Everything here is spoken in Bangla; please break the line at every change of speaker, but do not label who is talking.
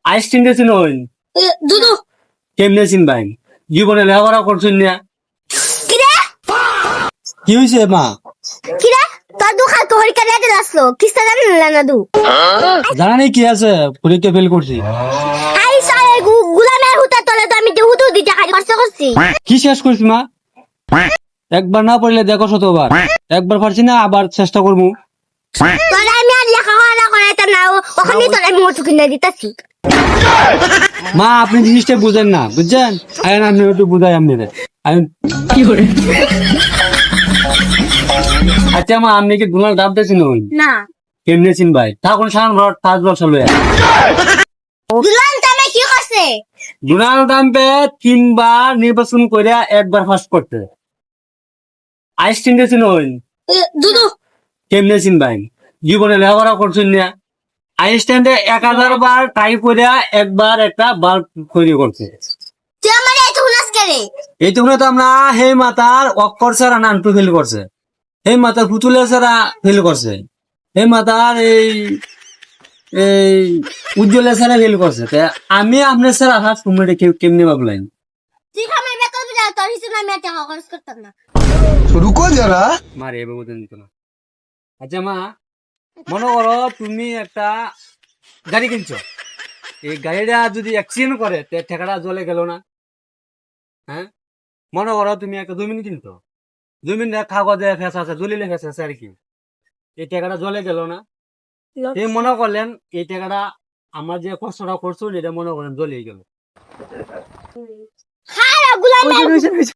আইস চিনতেছি নই
দুদু
কেমনে চিনবাই জীবনে লেখাপড়া করছুন না
কিরে
কি হয়েছে মা
কিরে তোর দোকান তো হরিকা রেডি আসলো কিস্তা জানেন না দু
জানা নেই কি আছে পরীক্ষা ফেল করছি
আই সারে গুলামের হুতা তলে তো আমি হুদু দিতে খাই খরচ করছি
কি শেষ করছি মা একবার না পড়লে দেখো শতবার একবার পারছি না আবার চেষ্টা করবো
তোর আমি আর লেখাপড়া করাইতাম না ওখানেই তোর আমি মোটু কিনে দিতেছি
মা আপনি জিনিসটা বুঝেন না বুঝছেন আইন আপনি একটু বুঝাই আপনি আমি কি করে আচ্ছা মা আপনি কি ডোনাল্ড ট্রাম্প চিনুন
না
কেমনে চিনবাই তখন সারা ঘর 5 বছর লয়ে
গুলাম তামে কি করছে
ডোনাল্ড ট্রাম্পে 3বার নির্বাচন করে একবার ফার্স্ট করতে আইস চিনতে চিনুন
দুদু
কেমনে চিনবাই জীবনে লেখাপড়া করছুন না আইনস্টাইনে 1000 বার ট্রাই করে একবার একটা বাল্ব তৈরি করছে
তুই আমার এত হুনাস করে
এই তো আমরা হে মাতার অক্ষর ছাড়া নানটু ফেল করছে হে মাতার পুতুলে ছাড়া ফেল করছে হে মাতার এই এই উজ্জ্বলে ছাড়া ফেল করছে তা আমি আপনার ছাড়া ফার্স্ট কুমিরে কেমনি ভাবলেন
তুই আমার বেতন দিলা তোর হিসেবে আমি টাকা খরচ করতাম না
रुको जरा
মারে এবার মতন দিত না আচ্ছা মা মনে করো তুমি একটা গাড়ি কিনছো এই গাড়িটা যদি অ্যাক্সিডেন্ট করে তে ঠেকাটা জলে গেল না হ্যাঁ মনে করো তুমি একটা জমিন কিনতো জমিনটা কাগজে ফেসা আছে দলিলে ফেসা আছে আর কি এই টাকাটা জলে গেল না এই মনে করলেন এই টাকাটা আমরা যে কষ্টটা করছো এটা মনে করেন জ্বলিয়ে গেল
হ্যাঁ গুলাম